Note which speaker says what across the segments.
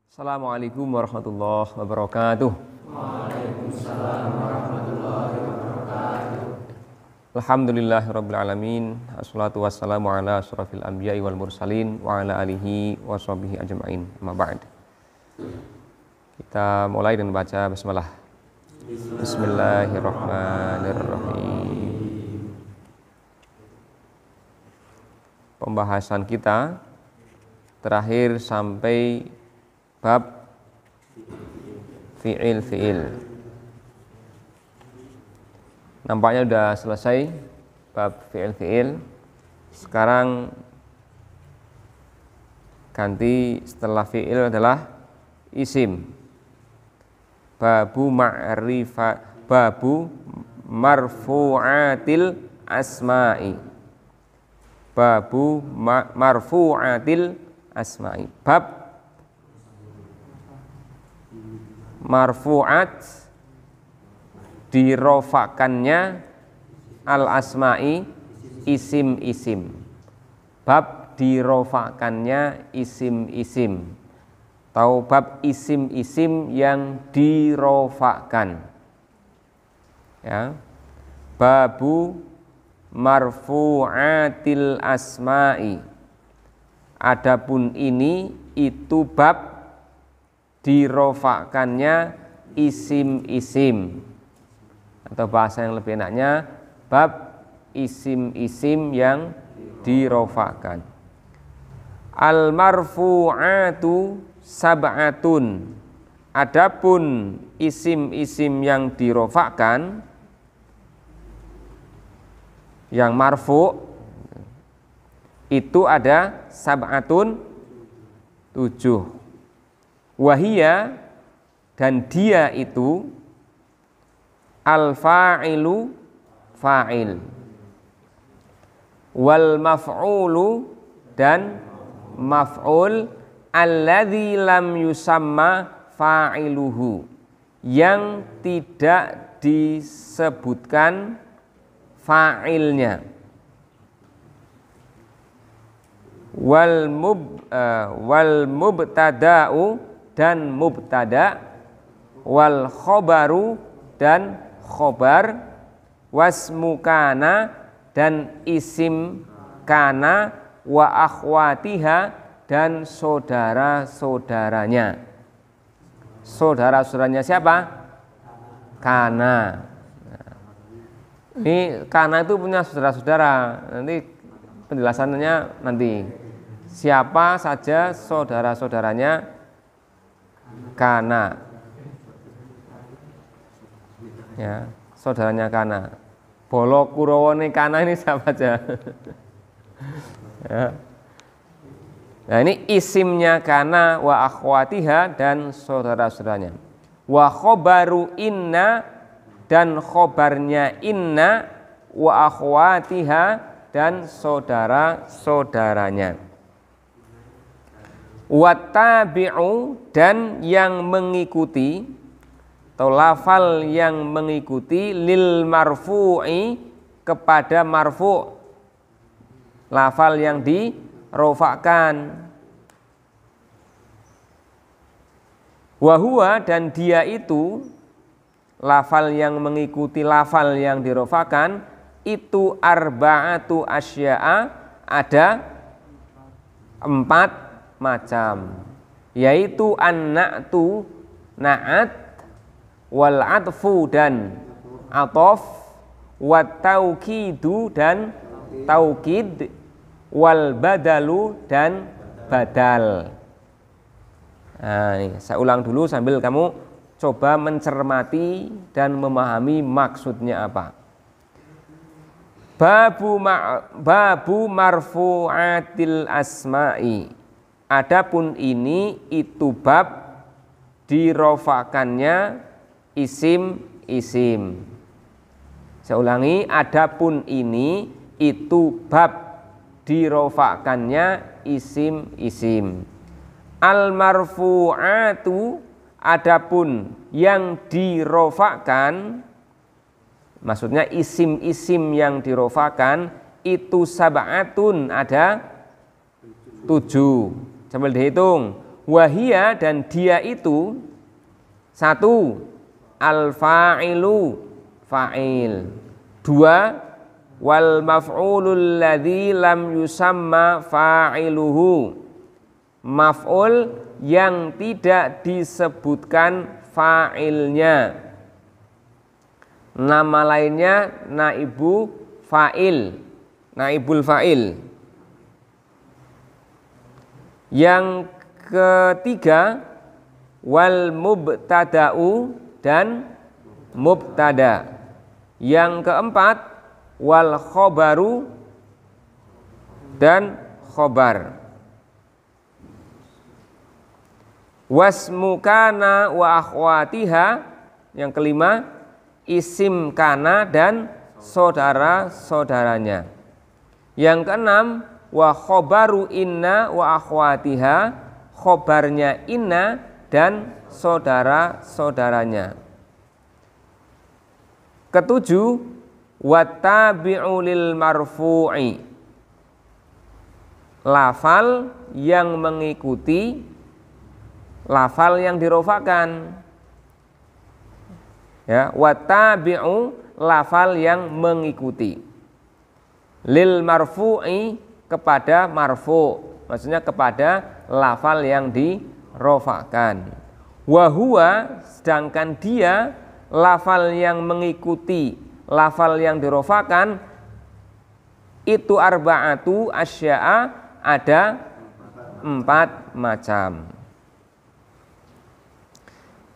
Speaker 1: Assalamualaikum warahmatullahi wabarakatuh.
Speaker 2: Waalaikumsalam warahmatullahi wabarakatuh.
Speaker 1: Alhamdulillahirabbil alamin. Wassalatu wassalamu ala asyrafil anbiya'i wal mursalin wa ala alihi washabihi ajmain. Amma ba'd. Kita mulai dan baca bismillah. Bismillahirrahmanirrahim. Pembahasan kita terakhir sampai bab fi'il. Nampaknya sudah selesai bab fi'il. Sekarang ganti setelah fi'il adalah isim. Babu marfu'atil asma'i. Babu marfu'atil asma'i. Bab marfu'at dirofakannya al-asma'i isim-isim. Bab dirofakannya isim-isim. Atau bab isim-isim yang dirofakan. Ya. Babu marfu'atil asma'i. Adapun ini itu bab dirofakannya isim-isim, atau bahasa yang lebih enaknya bab isim-isim yang dirofakan. Al-marfu'atu sab'atun. Adapun isim-isim yang dirofakan, yang marfu' itu ada sab'atun, 7. Wahia, dan dia itu al-fa'ilu, fa'il, wal maf'ulu, dan maf'ul, alladzi lam yusamma fa'iluhu, yang tidak disebutkan fa'ilnya, wal mubtada'u, dan mubtada, wal khobaru, dan khobar, wasmu kana, dan isim kana, wa akhwatiha, dan saudara-saudaranya. Saudara-saudaranya siapa? Kana. Ini kana itu punya saudara-saudara. Nanti penjelasannya nanti. Siapa saja saudara-saudaranya kana, ya, saudaranya kana. Bolo Kurawone kana ini siapa aja? Ya. Nah, ini isimnya kana, wa akhwatiha, dan saudara-saudaranya. Wa khobaru inna, dan khobarnya inna, wa akhwatiha, dan saudara-saudaranya. Wattabi'u, dan yang mengikuti atau lafal yang mengikuti lil marfu'i, kepada marfu', lafal yang dirofakkan. Wahuwa, dan dia itu lafal yang mengikuti lafal yang dirofakkan itu arba'atu asya'a, ada 4 macam, yaitu an-na'tu, na'at, wal atfu, dan atof, wat taukidu, dan taukid, wal badalu, dan badal. Nah, ini saya ulang dulu sambil kamu coba mencermati dan memahami maksudnya apa. Babu marfu'atil asma'i. Adapun ini itu bab dirofakannya isim-isim. Saya ulangi, adapun ini itu bab dirofakannya isim-isim. Al-marfu'atu, adapun yang dirofakkan, maksudnya isim-isim yang dirofakkan itu sab'atun, ada 7. Sambil dihitung. Wahia dan dia itu satu al-fa'ilu fa'il. Dua wal maf'ulul ladzi lam yusamma fa'iluhu. Maf'ul yang tidak disebutkan fa'ilnya. Nama lainnya naibu fa'il, naibul fa'il. Yang ketiga wal mubtada'u dan mubtada. Yang keempat wal khobaru dan khobar. Wasmu kana wa akhwatiha. Yang kelima isim kana dan saudara-saudaranya. Yang keenam wa khobaru inna wa akhwatiha. Khobarnya inna dan saudara-saudaranya. Ketujuh wattabi'u lil marfu'i. Lafal yang mengikuti lafal yang dirofakan. Ya, wattabi'u lafal yang mengikuti. Lil marfu'i kepada marfu', maksudnya kepada lafal yang dirofakan. Wahuwa sedangkan dia lafal yang mengikuti lafal yang dirofakan itu arba'atu asya'a, ada 4 macam,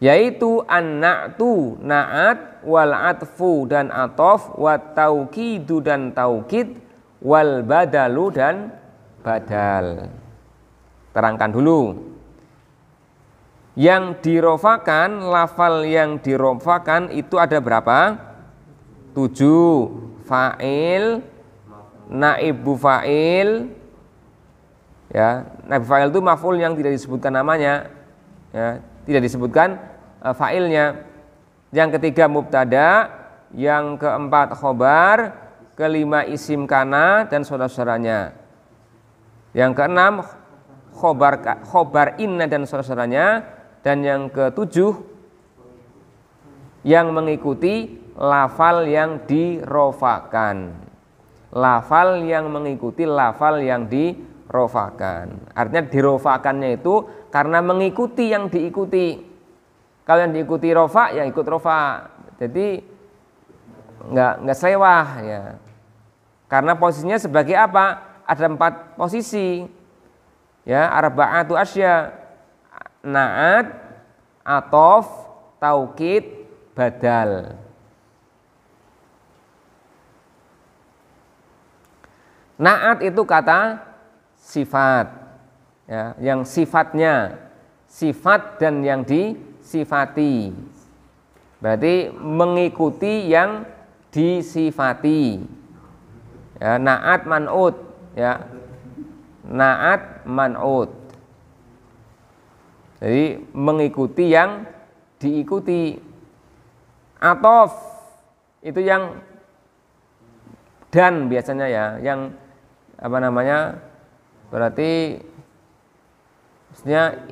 Speaker 1: yaitu an-na'tu na'at, wal atfu dan atof, wat taukidu dan taukid, wal badalu dan badal. Terangkan dulu. Yang dirofakan, lafal yang dirofakan itu ada berapa? 7. Fa'il, naibu fa'il. Ya, naibu fa'il itu maf'ul yang tidak disebutkan namanya. Ya, tidak disebutkan fa'ilnya. Yang ketiga mubtada, yang keempat khobar, kelima isim kana dan saudara-saudaranya. Yang keenam khobar inna dan saudara-saudaranya. Dan yang ketujuh yang mengikuti lafal yang dirofakan. Lafal yang mengikuti lafal yang dirofakan. Artinya dirofakannya itu karena mengikuti yang diikuti. Kalau yang diikuti rofa ya ikut rofa. Jadi nggak selewah ya. Karena posisinya sebagai apa? Ada 4 posisi. Ya, arba'atu asya. Na'at, atof, taukid, badal. Na'at itu kata sifat, ya, yang sifatnya, sifat dan yang disifati. Berarti mengikuti yang disifati. Ya, na'at man'ut, ya. Na'at man'ut. Jadi mengikuti yang diikuti. Atof itu yang dan biasanya ya, yang apa namanya? Berarti maksudnya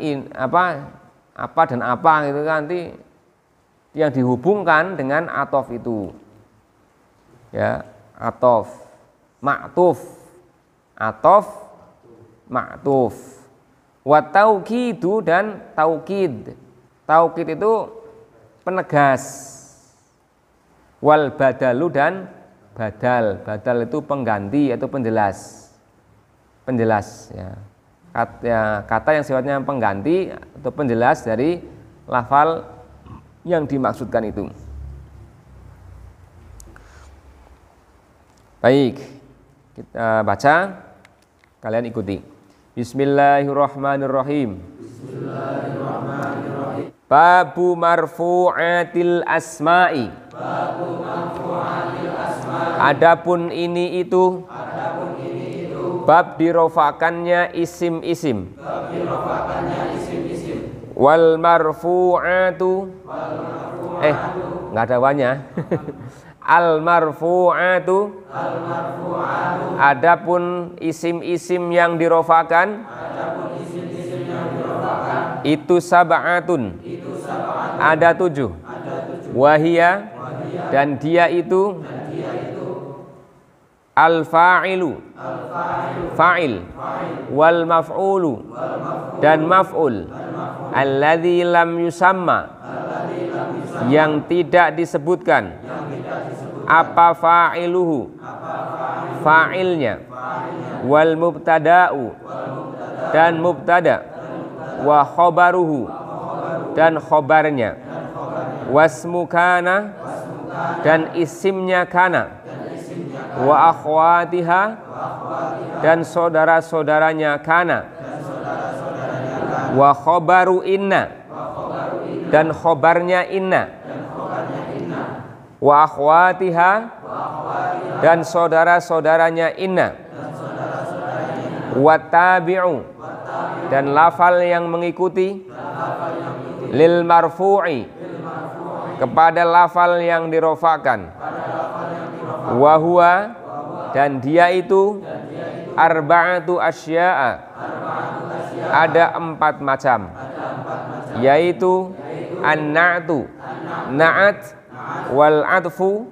Speaker 1: apa dan apa gitu kan, nanti yang dihubungkan dengan atof itu. Ya, atof, ma'tuf. Atof, ma'tuf. Wa taukidu dan taukid. Taukid itu penegas. Wal badalu dan badal. Badal itu pengganti atau penjelas. Penjelas ya. Kata yang sifatnya pengganti atau penjelas dari lafal yang dimaksudkan itu. Baik, kita baca, kalian ikuti. Bismillahirrahmanirrahim.
Speaker 2: Bismillahirrahmanirrahim.
Speaker 1: Babu marfu'atil asma'i.
Speaker 2: Babu marfu'atil asma'i.
Speaker 1: Adapun ini itu. Bab dirofakannya isim-isim.
Speaker 2: Bab dirofakannya isim-isim.
Speaker 1: Wal marfu'atu. Nggak ada wanya. Al marfu'atu.
Speaker 2: Al marfu'atu.
Speaker 1: Adapun isim-isim yang dirofakan.
Speaker 2: Adapun isim-isim yang dirofakan.
Speaker 1: itu sab'atun, ada 7. Wahia, dan dia itu al-fa'ilu, fa'il, wal maf'ulu, dan maf'ul, alladzi lam yusamma, yang tidak disebutkan apa fa'iluhu, fa'ilnya, wal mubtada'u, dan mubtada, wa khobaruhu, dan khobarnya, wasmu kana, dan isimnya kana, wa akhwatiha, dan saudara-saudaranya kana, wa khobaru inna, dan khobarnya inna, wa akhwatiha, dan saudara-saudaranya inna, wa tabi'u, dan lafal yang mengikuti, lil marfu'i, kepada lafal yang dirofakkan, wa huwa, dan dia itu arba'atu asya'a, ada 4 macam, yaitu an-na'tu, na'at, wal atfu,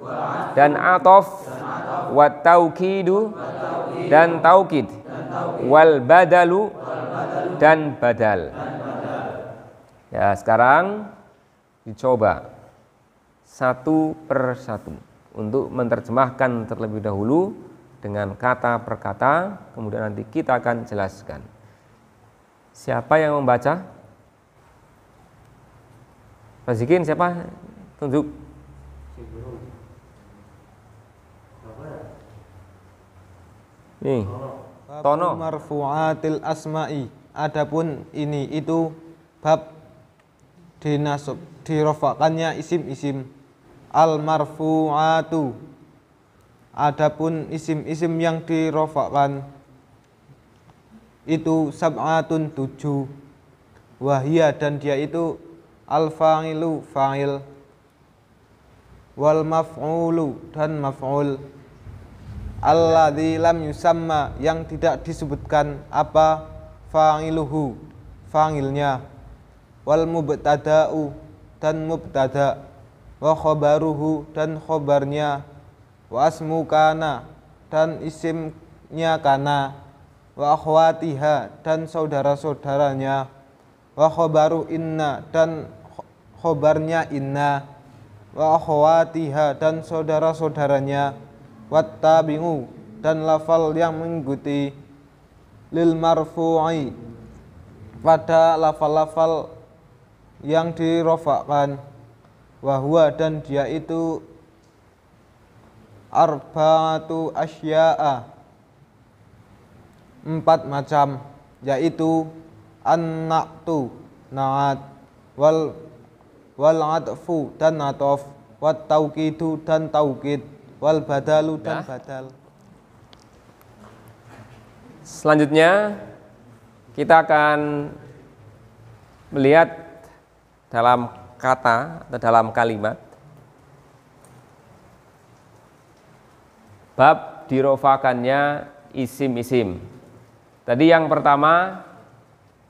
Speaker 1: dan atof, wat taukidu, dan taukid, wal badalu, dan badal. Ya, sekarang dicoba satu per satu untuk menerjemahkan terlebih dahulu dengan kata per kata, kemudian nanti kita akan jelaskan. Siapa yang membaca? Pak Zikin, siapa? Tunjuk. Nih, Tono.
Speaker 3: Marfu'atil asma'i, adapun ini itu bab dinasab, dirofakannya isim-isim. Al marfu'atu, adapun isim-isim yang dirofakkan itu sab'atun 7. Wahia, dan dia itu al fa'ilu, fa'il, wal maf'ulu, dan maf'ul, alladzi lam yusamma, yang tidak disebutkan apa fa'iluhu, fa'ilnya, wal mubtada'u, dan mubtada, wa khobaruhu, dan khobarnya, wa asmu kana, dan isimnya kana, wa akhwatiha, dan saudara-saudaranya, wa khobaru inna, dan khobarnya inna, wa akhwatiha, dan saudara-saudaranya, wat tabi'u, dan lafal yang mengikuti, lil marfu'i, pada lafal-lafal yang dirofakkan, wahwa, dan dia itu arba'atu asya'a, 4 macam, yaitu an-na'tu, na'at, wal atfu, dan atof, wat taukidu, dan taukid, wal badalu, dan badal.
Speaker 1: Selanjutnya kita akan melihat dalam kata atau dalam kalimat bab dirofakannya isim-isim. Tadi yang pertama,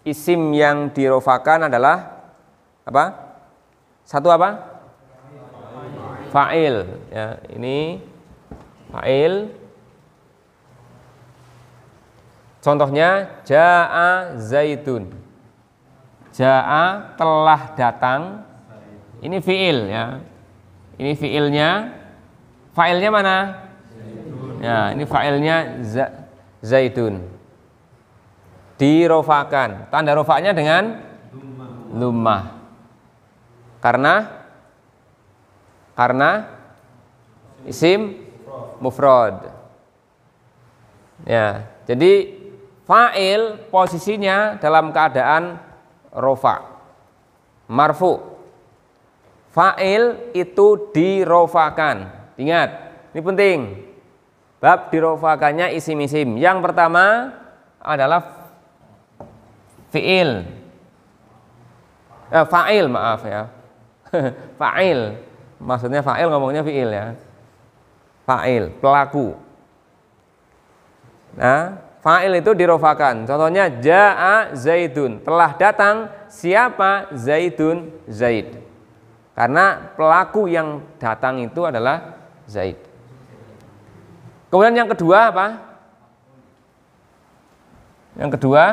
Speaker 1: isim yang dirofakan adalah apa? Satu apa? Fa'il. Ya, ini fa'il. Contohnya ja'a zaitun. Ja'a, telah datang. Ini fi'il ya. Ini fi'ilnya. Fa'ilnya mana? Ya, ini fa'ilnya zaitun. Dirofakan. Tanda rofaknya dengan lummah. Karena isim mufrad. Ya, jadi fa'il posisinya dalam keadaan rofa, marfu. Fa'il itu dirofakan. Ingat, ini penting. Bab dirofakannya isim-isim. Yang pertama adalah fi'il. Fa'il, maaf ya. Fa'il. Maksudnya fa'il, ngomongnya fi'il ya. Fa'il, pelaku. Nah, fa'il itu dirofakan. Contohnya ja'a Zaidun, telah datang siapa? Zaidun, Zaid. Karena pelaku yang datang itu adalah Zaid. Kemudian yang kedua apa? Yang kedua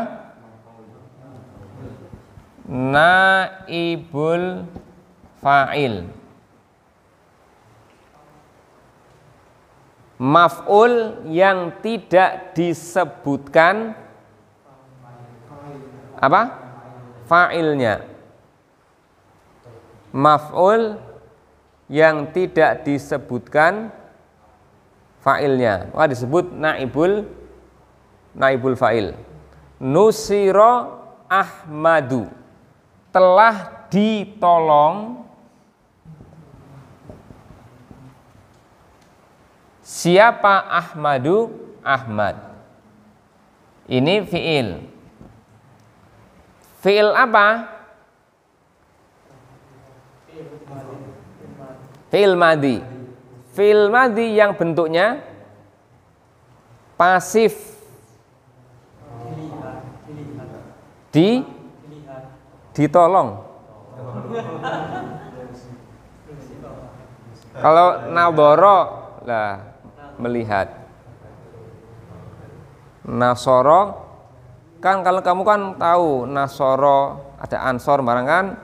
Speaker 1: naibul fa'il. Maf'ul yang tidak disebutkan apa? Fa'ilnya. Maf'ul yang tidak disebutkan fa'ilnya. Maka disebut naibul fa'il. Nusiro Ahmadu, telah ditolong siapa? Ahmadu, Ahmad. Ini fi'il. Fi'il apa? Fi'il madhi. Fi'il madhi yang bentuknya pasif. Ditolong. Kalau nadhara lah melihat. Nasoro kan, kalau kamu kan tahu nasoro ada ansor barang kan.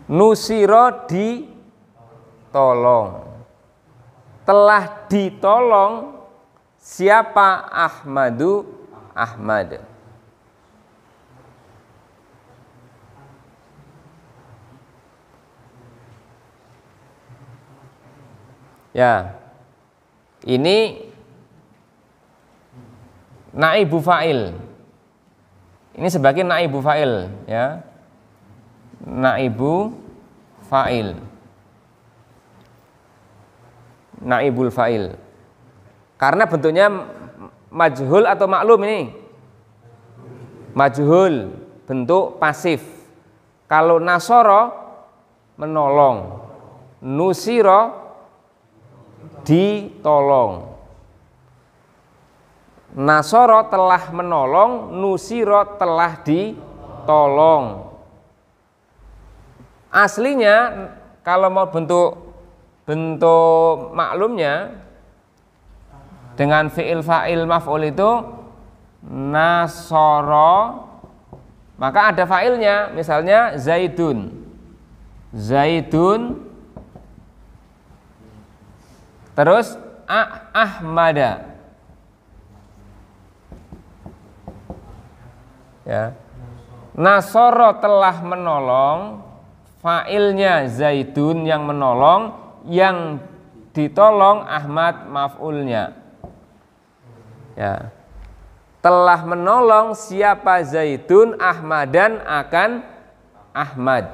Speaker 1: Nusiro ditolong. Telah ditolong siapa? Ahmadu, Ahmad. Ya, ini naibu fa'il. Ini sebagai naibu fa'il, ya. Naibu fa'il. Naibul fa'il. Karena bentuknya majhul atau maklum ini? Majhul, bentuk pasif. Kalau nasoro menolong, nusiro ditolong. Nasoro telah menolong, nusiro telah ditolong. Aslinya kalau mau bentuk maklumnya dengan fi'il fa'il maf'ul itu nasoro, maka ada fa'ilnya, misalnya Zaidun. Zaidun terus Ahmada. Ya. Nasoro telah menolong, fa'ilnya Zaidun yang menolong, yang ditolong Ahmad maf'ulnya. Ya. Telah menolong siapa? Zaidun, Ahmadan akan Ahmad.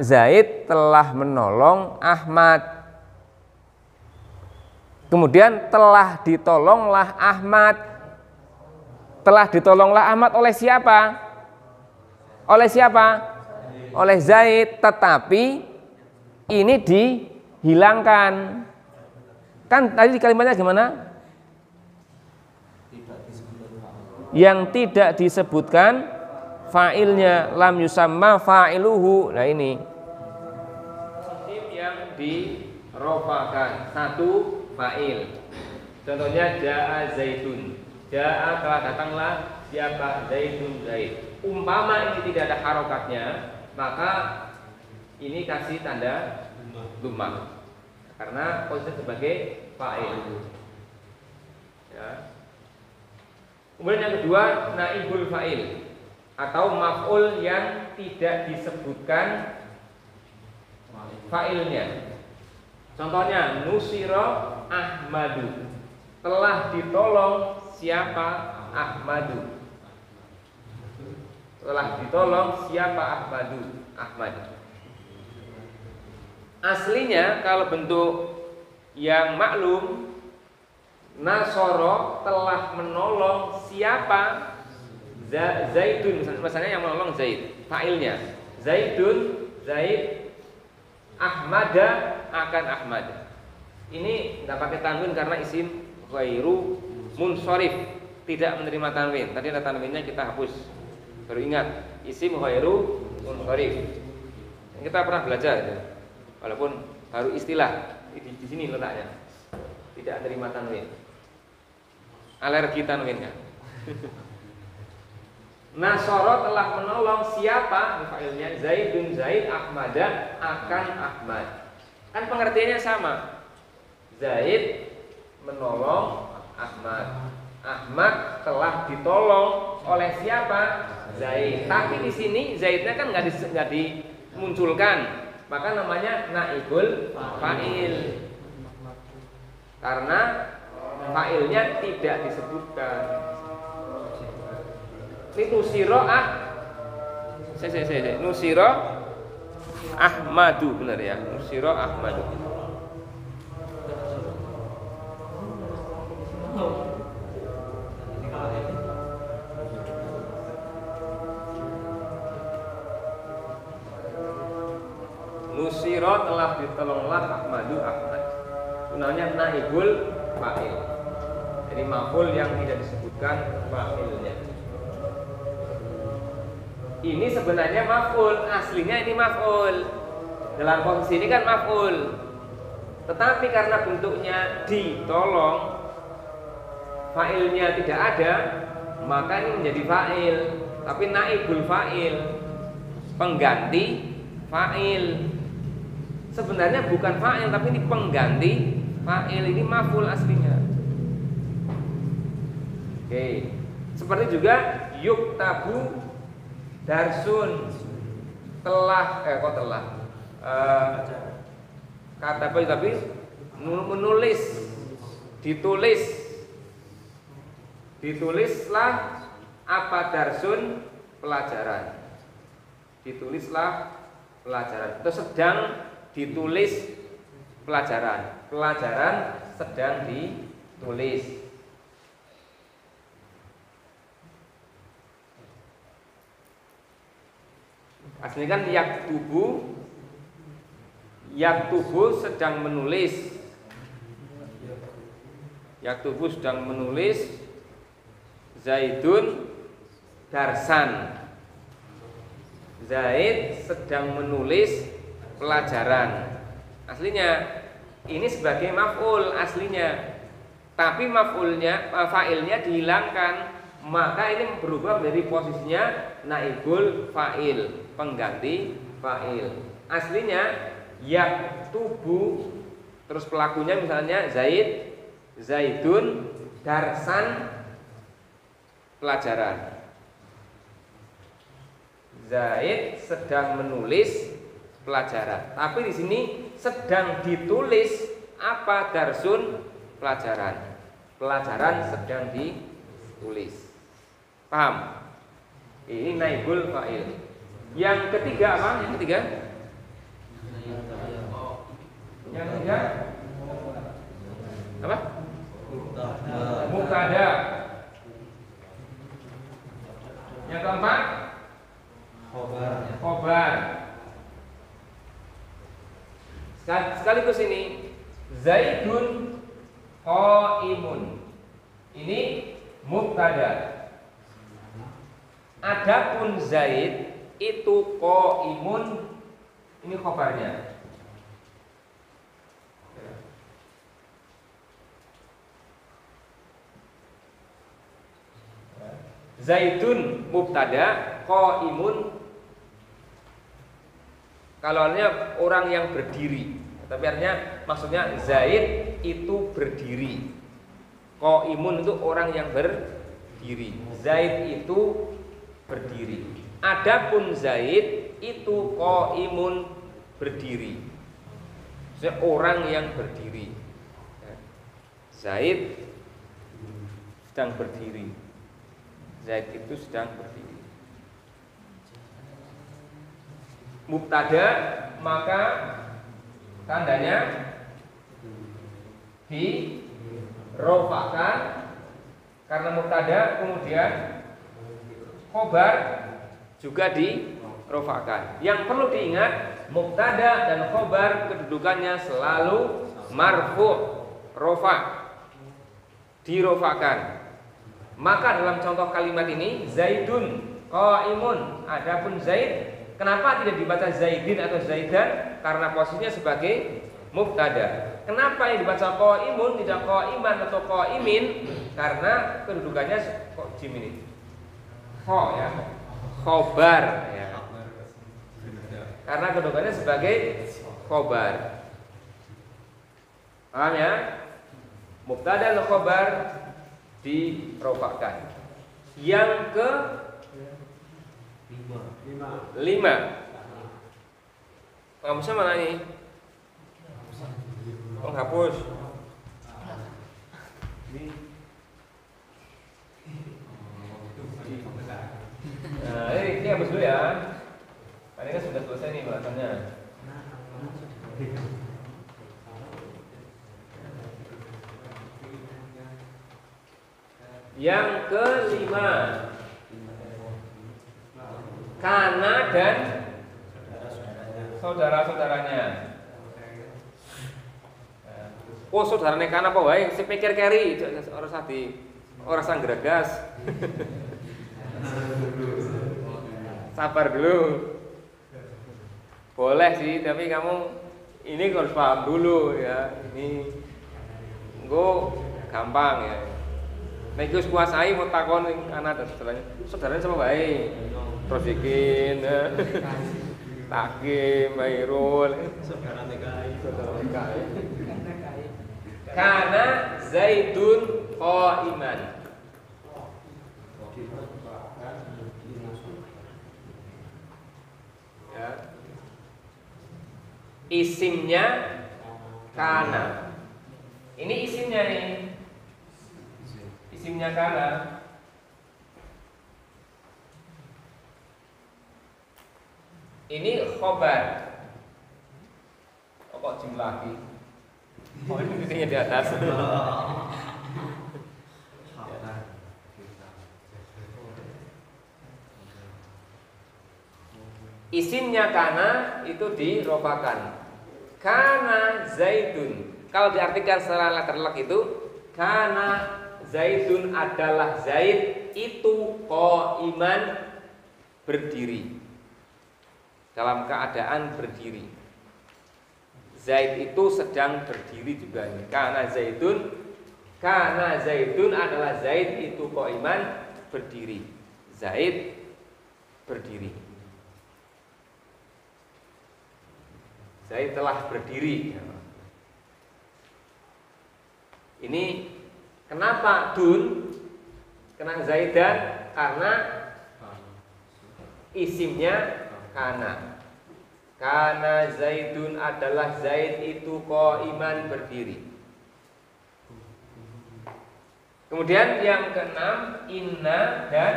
Speaker 1: Zaid telah menolong Ahmad. Kemudian telah ditolonglah Ahmad. Telah ditolonglah Ahmad oleh siapa? Oleh siapa? Oleh Zaid, tetapi ini dihilangkan. Kan tadi kalimatnya gimana? Yang tidak disebutkan fa'ilnya, lam yusamma fa'iluhu. Nah ini yang dirofakan, satu fa'il. Contohnya ja'a Zaidun. Ja'a telah datanglah siapa? Zaidun, Zaid. Umpama ini tidak ada harokatnya, maka ini kasih tanda dhammah karena posisi sebagai fa'il. Ya. Kemudian yang kedua, naibul fa'il atau maf'ul yang tidak disebutkan fa'ilnya. Contohnya nusiro Ahmadu, telah ditolong siapa? Ahmadu. Telah ditolong siapa? Ahmadu, Ahmad. Aslinya kalau bentuk yang maklum, nasoro telah menolong siapa? Zaidun, misalnya yang menolong Zaid, fa'ilnya Zaidun, Zaid, Ahmada akan Ahmad. Ini tidak pakai tanwin karena isim ghairu munsharif, tidak menerima tanwin. Tadi ada tanwinnya kita hapus. Baru ingat, isim ghairu munsharif. Kita pernah belajar ya. Walaupun baru istilah di sini letaknya. Tidak menerima tanwin. Alergi tanwin kan. Nasoro telah menolong siapa? Fa'ilnya Zaidun Zaid Ahmada akan Ahmad. Kan pengertiannya sama. Zaid menolong Ahmad. Ahmad telah ditolong oleh siapa? Zaid. Tapi di sini Zaidnya kan nggak dimunculkan, maka namanya naibul fa'il. Karena fa'ilnya tidak disebutkan. Ini Nusiro Ahmadu, benar ya? Nusiro Ahmadu. Nusiro telah ditolonglah Ahmadu Ahmad. Gunanya naibul fa'il. Jadi maf'ul yang tidak disebutkan fa'ilnya. Ini sebenarnya maf'ul, aslinya ini maf'ul. Dalam posisi ini kan maf'ul. Tetapi karena bentuknya ditolong, fa'ilnya tidak ada, maka ini menjadi fa'il. Tapi naibul fa'il, pengganti fa'il. Sebenarnya bukan fa'il, tapi ini pengganti fa'il. Ini maf'ul aslinya. Oke. Seperti juga yuktabu darsun, kata apa tapi menulis, ditulislah apa darsun, pelajaran, ditulislah pelajaran, atau sedang ditulis pelajaran sedang ditulis. Aslinya kan yaktubu sedang menulis. Yaktubu sedang menulis. Zaidun darsan. Zaid sedang menulis pelajaran. Aslinya ini sebagai maf'ul aslinya. Tapi maf'ulnya, fa'ilnya dihilangkan, maka ini berubah menjadi posisinya naibul fa'il, pengganti fa'il. Aslinya yaktubu, terus pelakunya misalnya Zaid, Zaidun, darsan, pelajaran. Zaid sedang menulis pelajaran. Tapi di sini sedang ditulis apa? Darsun, pelajaran. Pelajaran sedang ditulis. Paham? Ini naibul fa'il. Yang ketiga apa? Yang ketiga? Apa? Mubtada. Yang keempat? Khobar. Sekaligus ini Zaidun qaimun. Ini mubtada. Adapun Zaid itu qaimun, ini khobarnya. Zaidun mubtada, qaimun kalau artinya orang yang berdiri. Tapi artinya maksudnya Zaid itu berdiri. Qaimun itu orang yang berdiri. Zaid itu berdiri. Adapun Zaid itu qaimun, berdiri. Maksudnya orang yang berdiri. Zaid sedang berdiri. Zaid itu sedang berdiri. Mubtada maka tandanya dirofakan karena mubtada, kemudian khobar juga dirofakan. Yang perlu diingat, mubtada dan khobar kedudukannya selalu marfu, rofa, dirofakan. Maka dalam contoh kalimat ini Zaidun qaimun, adapun Zaid, kenapa tidak dibaca Zaidin atau Zaidan? Karena posisinya sebagai mubtada. Kenapa yang dibaca qaimun tidak qaiman atau qaimin? Karena kedudukannya kok jim ini kho ya, khobar ya. Karena kedudukannya sebagai khobar. Paham ya? Mubtada dan khobar dirofakan. Yang ke 5. Penghapusnya mana ini? Penghapus. Nah, ini hapus dulu ya. Ini kan sudah selesai nih bahasannya. Yang ke-5, kana dan saudara-saudaranya. Oh, saudarane kana apa wae? Sepikir keri, ora sadi, ora sang gregas. Sabar dulu. Boleh sih, tapi kamu ini harus paham dulu ya. Ini engko gampang ya. Nek wis kuasai mau takon ning kana dan saudaranya. Saudaranya sama wae. Rosikin, Takim, Mairul, saudara TKI. Kana Zaidun qaiman. Ya. Isimnya kana. Ini isimnya nih. Isimnya kana. Ini khobar. Oh, kok jim lagi? Oh, ini titiknya di atas. Isimnya kana itu dirofakan. Kana Zaidun. Kalau diartikan secara letterlek itu kana Zaidun adalah Zaid itu qaiman berdiri. Dalam keadaan berdiri. Zaid itu sedang berdiri juga. Kana Zaidun adalah Zaid itu qaiman berdiri. Zaid berdiri. Zaid telah berdiri. Ini kenapa dun? Kena Zaidan karena isimnya kana. Kana Zaidun adalah Zaid itu qaiman berdiri. Kemudian yang keenam, inna dan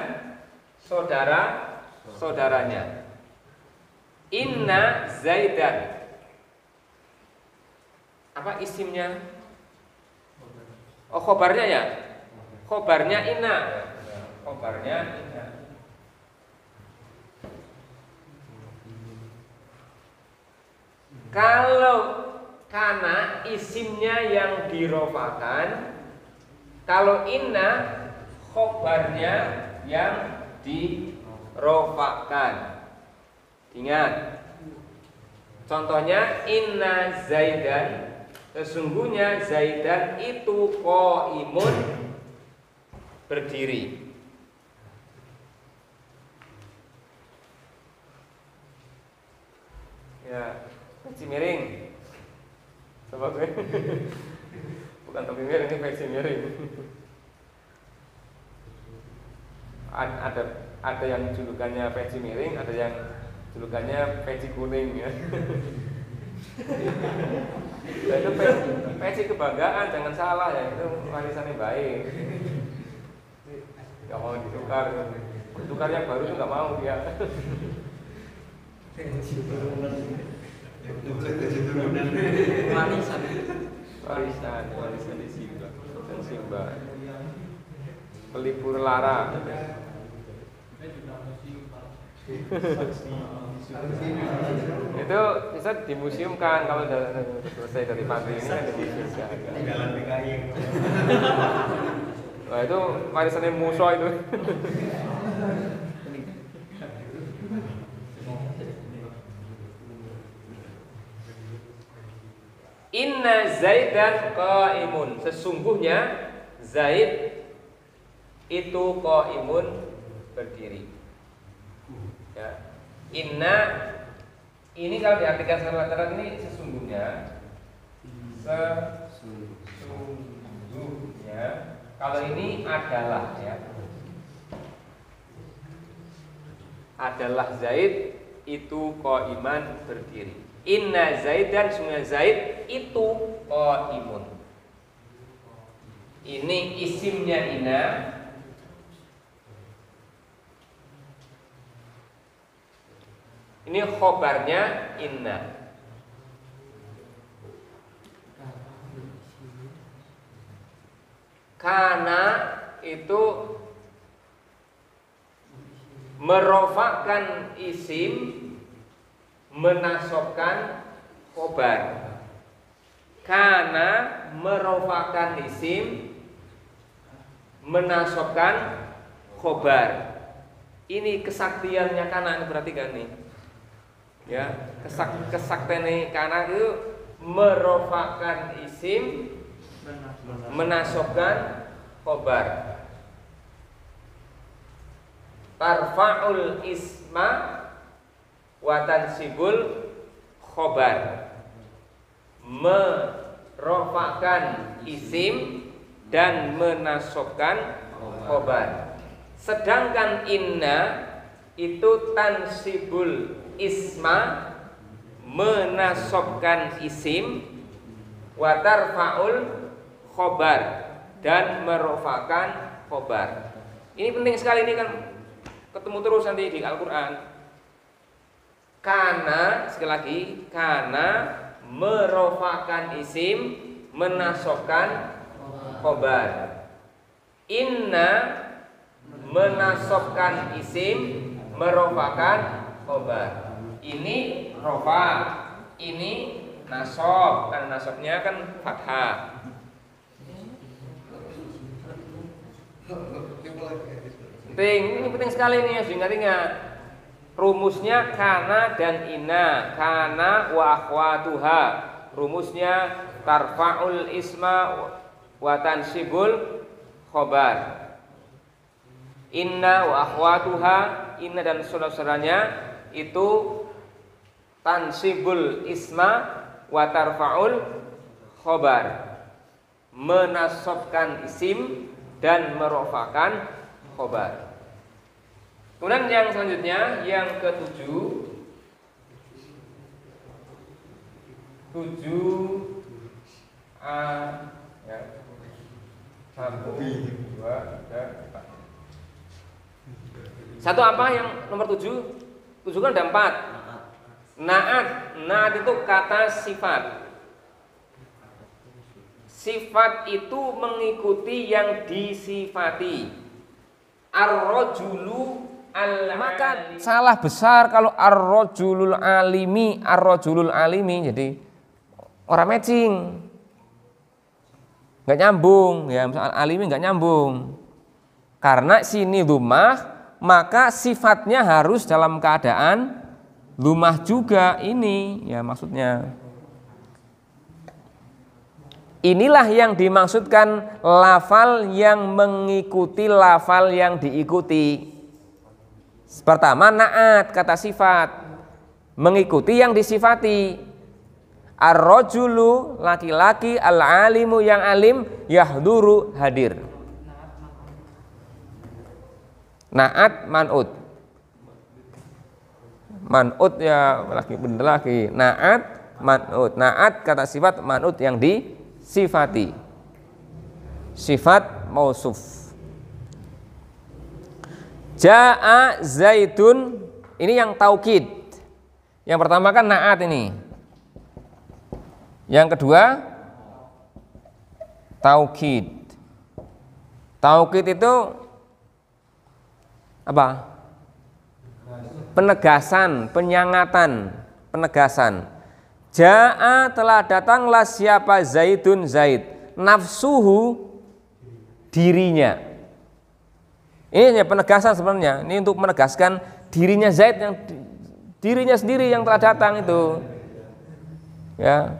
Speaker 1: saudara-saudaranya. Inna Zaidan. Apa isimnya? Oh, khobarnya ya? Khobarnya inna. Khobarnya inna. Kalau kana isimnya yang dirofakan, kalau inna khobarnya yang dirofakan. Ingat, contohnya inna Zaidan, sesungguhnya Zaidan itu qaimun berdiri. Ya. Peci miring. Coba gue. Bukan topi miring, ini peci miring. Ada yang julukannya peci miring, ada yang julukannya peci kuning ya. Nah, itu peci kebanggaan, jangan salah ya, itu warisannya baik. Gak mau ditukar. Tukar yang baru tuh gak mau dia. Warisan di Simba dan Simba pelipur lara. Itu bisa dimuseumkan kalau sudah selesai dari pantri ini kan dimuseumkan.
Speaker 4: Tinggalan PKI.
Speaker 1: Wah itu warisannya musuh itu. Inna Zaidan qaimun. Sesungguhnya Zaid itu qaimun, berdiri. Ya. Inna ini kalau diartikan secara literal ini sesungguhnya. Sesungguhnya. Kalau ini adalah ya. Adalah Zaid itu qaiman, berdiri. Inna Zaidan, sungguh Zaid itu qaimun. Ini isimnya inna. Ini khobarnya inna. Karena itu merofakkan isim, menasobkan khobar. Karena merofakkan isim, menasobkan khobar. Ini kesaktiannya Kana, perhatikan nih. Ya, kesaktiannya Kana itu merofakkan isim, menasobkan khobar. Tarfa'ul isma wa tansibul khobar. Merofakkan isim dan menasobkan khobar. Sedangkan inna itu tansibul isma, menasobkan isim, wa tarfa'ul khobar, dan merofakkan khobar. Ini penting sekali, ini kan ketemu terus nanti di Al-Quran. Karena, sekali lagi, karena merofakkan isim, menasobkan khobar. Inna menasobkan isim, merofakkan khobar. Ini rofa, ini nasob, karena nasobnya kan fathah. Penting, ini penting sekali nih, harus diingat-ingat. Rumusnya kana dan inna, kana wa akhwatuha. Rumusnya tarfa'ul isma wa tansibul khobar. Inna wa akhwatuha, inna dan saudara-saudaranya itu tansibul isma wa tarfa'ul khobar, menasobkan isim dan merofakan khobar. Kemudian yang selanjutnya, yang ke-7, 7a ya. 1 2 3 4. Satu apa yang nomor 7? 7 kan ada 4. Naat itu kata sifat. Sifat itu mengikuti yang disifati. Ar-rajulu maka salah besar kalau ar-rajulul alimi, jadi orang matching, nggak nyambung ya. Misal alimi nggak nyambung karena sini lumah, maka sifatnya harus dalam keadaan lumah juga. Ini ya maksudnya. Inilah yang dimaksudkan lafal yang mengikuti lafal yang diikuti. Pertama, naat kata sifat, mengikuti yang disifati. Ar-rajulu laki-laki, al-alimu yang alim, yahduru hadir. Naat man'ut. Man'ut ya laki bener laki. Naat man'ut. Naat kata sifat, man'ut yang disifati. Sifat mausuf. Ja'a Zaidun, ini yang taukid. Yang pertama kan naat ini. Yang kedua taukid. Taukid itu apa? penegasan, penyangatan, penegasan. Ja'a telah datanglah siapa Zaidun Zaid, nafsuhu dirinya. Ini hanya penegasan sebenarnya. Ini untuk menegaskan dirinya Zaid, yang dirinya sendiri yang telah datang itu. Ya.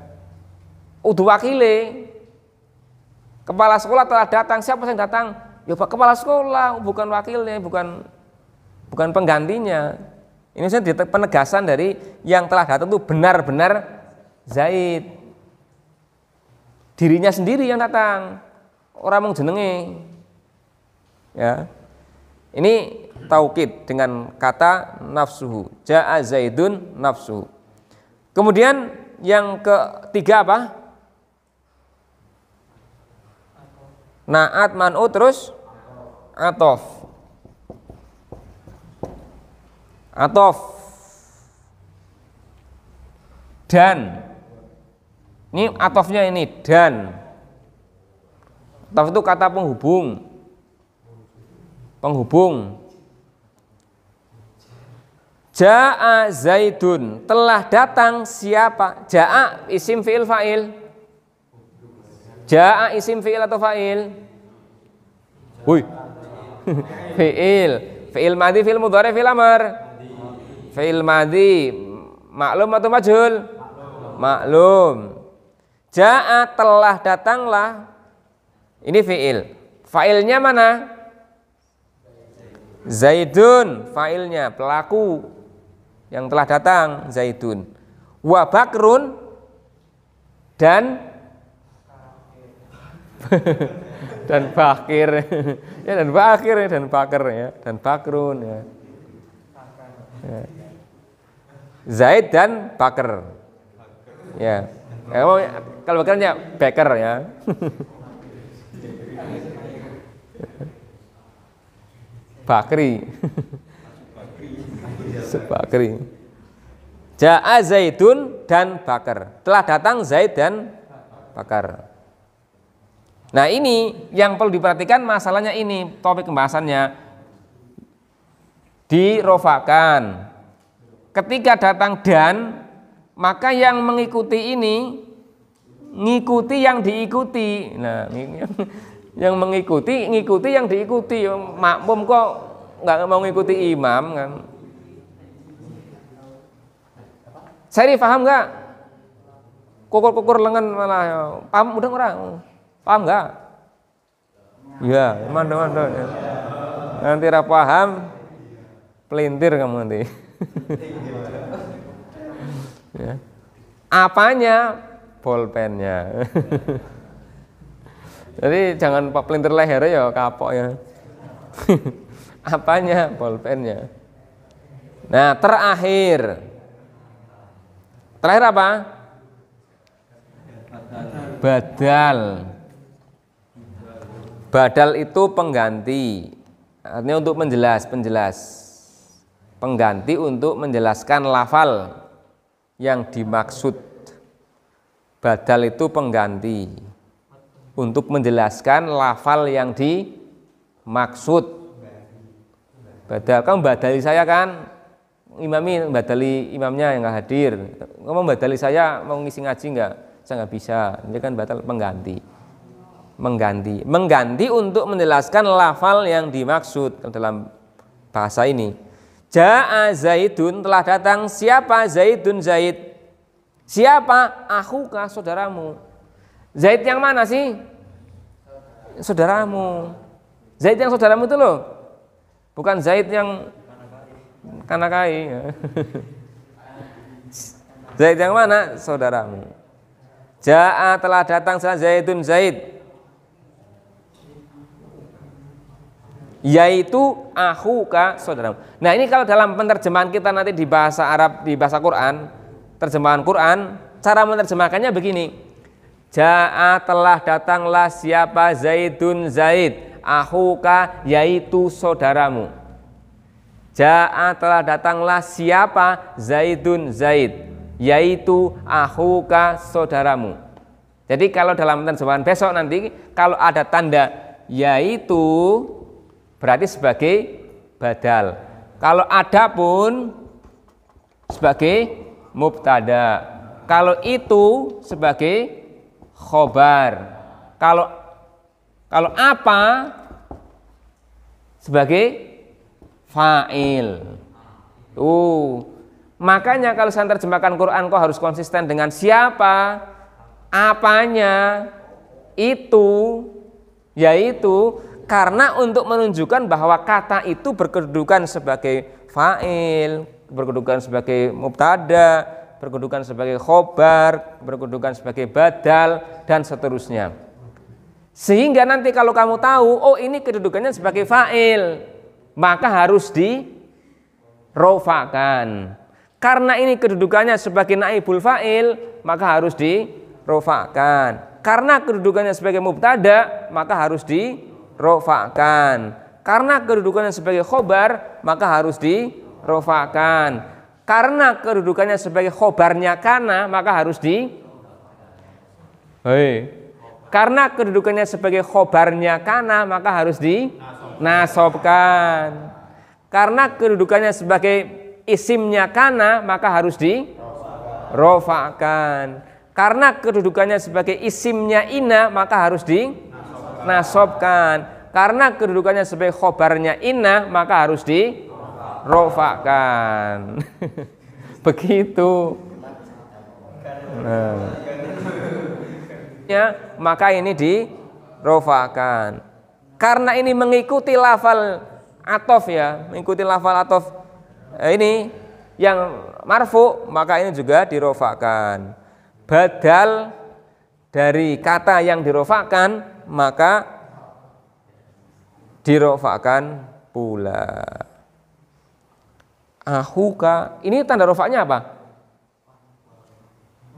Speaker 1: Udu wakile. Kepala sekolah telah datang. Siapa yang datang? Ya Pak kepala sekolah, bukan wakilnya, bukan penggantinya. Ini saya penegasan dari yang telah datang itu benar-benar Zaid. Dirinya sendiri yang datang. Orang mau jenenge. Ya. Ini taukid dengan kata nafsuhu. Ja'a Zaidun nafsuhu. Kemudian yang ketiga apa? Naat, man'u, terus atof. Atof. Dan. Ini atofnya ini dan. Atof itu kata penghubung. Penghubung. Ja'a Zaidun, telah datang siapa? Ja'a isim fi'il fa'il. Ja'a isim fi'il atau fa'il? Hui. Fi'il. Fi'il madhi, fi'il mudhari, fi'il amr. Fi'il madhi maklum atau majhul? Maklum. Ja'a telah datanglah. Ini fi'il. Fa'ilnya mana? Zaidun, fa'ilnya pelaku yang telah datang Zaidun. Wa Bakrun dan dan Bakir. Ya dan Bakir ya, dan Bakir ya, dan Bakrun ya. Ya. Zaid dan Bakir. Ya. Kalau Bakirnya Baker ya. Bakri. Bakri. Ja'a Zaidun dan Bakar. Telah datang Zaid dan Bakar. Nah ini yang perlu diperhatikan, masalahnya ini topik pembahasannya dirofakan. Ketika datang dan, maka yang mengikuti ini ngikuti yang diikuti. Nah yang mengikuti yang diikuti. Makmum kok nggak mau ngikuti imam kan? Saya paham nggak? Kukur lengan malah paham udah orang paham nggak? Ya mantap ya. Nanti ra paham pelintir kamu nanti. Ya. Apanya? Bolpennya. Jadi jangan pelintir leher ya kapok ya. Apanya? Bolpennya. Nah terakhir apa? Badal. Badal itu pengganti. Artinya untuk penjelas. Pengganti untuk menjelaskan lafal yang dimaksud. Badal itu pengganti untuk menjelaskan lafal yang dimaksud. Badal, kamu badali saya kan? Imami badali imamnya yang nggak hadir. Kamu badali saya mau ngisi ngaji nggak? Saya nggak bisa. Ini kan batal pengganti. Mengganti untuk menjelaskan lafal yang dimaksud dalam bahasa ini. Ja'a Zaidun, telah datang siapa? Zaidun Zaid. Siapa? Akhuka, saudaramu. Zaid yang mana sih? Saudaramu. Zaid yang saudaramu itu loh. Bukan Zaid yang kanakai. Zaid yang mana? Saudaramu. Ja'a telah datang Zaidun Zaid. Yaitu akhuka, saudaramu. Nah ini kalau dalam penerjemahan kita nanti di bahasa Arab, di bahasa Quran, terjemahan Quran, cara menerjemahkannya begini. Ja'a telah datanglah siapa? Zaidun Zaid. Akhuka, yaitu saudaramu. Ja'a telah datanglah siapa? Zaidun Zaid, yaitu akhuka, saudaramu. Jadi kalau dalam terjemahan besok nanti kalau ada tanda yaitu berarti sebagai badal. Kalau ada pun sebagai mubtada. Kalau itu sebagai khobar. Kalau apa sebagai fa'il. Makanya kalau saya terjemahkan Quran kok harus konsisten dengan siapa, apanya, itu, yaitu karena untuk menunjukkan bahwa kata itu berkedudukan sebagai fa'il, berkedudukan sebagai mubtada, berkedudukan sebagai khobar, berkedudukan sebagai badal, dan seterusnya. Sehingga nanti kalau kamu tahu, oh ini kedudukannya sebagai fa'il, maka harus dirofakan. Karena ini kedudukannya sebagai naibul fa'il, maka harus dirofakan. Karena kedudukannya sebagai mubtada, maka harus dirofakan. Karena kedudukannya sebagai khobar, maka harus dirofakan. Karena kedudukannya sebagai khobarnya kana, maka harus karena kedudukannya sebagai khobarnya kana, maka harus dinasobkan. Karena kedudukannya sebagai isimnya kana, maka harus dirofakan. Karena kedudukannya sebagai isimnya ina, maka harus dinasobkan. Karena kedudukannya sebagai khobarnya ina, maka harus dirofakan. Begitu. Maka ini dirofakan. Karena ini mengikuti lafal atof ya, mengikuti lafal atof ini yang marfu, maka ini juga dirofakan. Badal dari kata yang dirofakan, maka dirofakan pula. Ahuka, ini tanda rofaknya apa?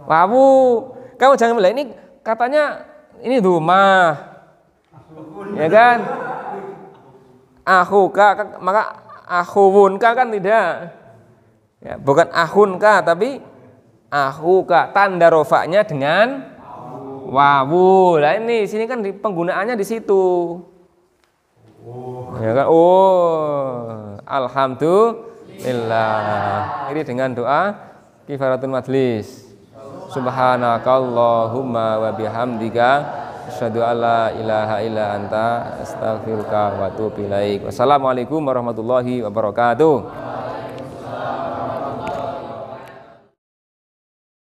Speaker 1: Wawu. Kamu jangan bilang ini katanya ini rumah, ya kan? Ahuka, maka ahuwunka kan tidak, ya, bukan ahunka tapi ahuka. Tanda rofaknya dengan wawu. Nah ini sini kan penggunaannya di situ, ya kan? Alhamdulillah. Ini dengan doa kifaratul majlis. Subhanakallahumma wa bihamdika asyhadu alla ilaha illa anta astaghfiruka wa atubu ilaik. Wassalamualaikum warahmatullahi wabarakatuh.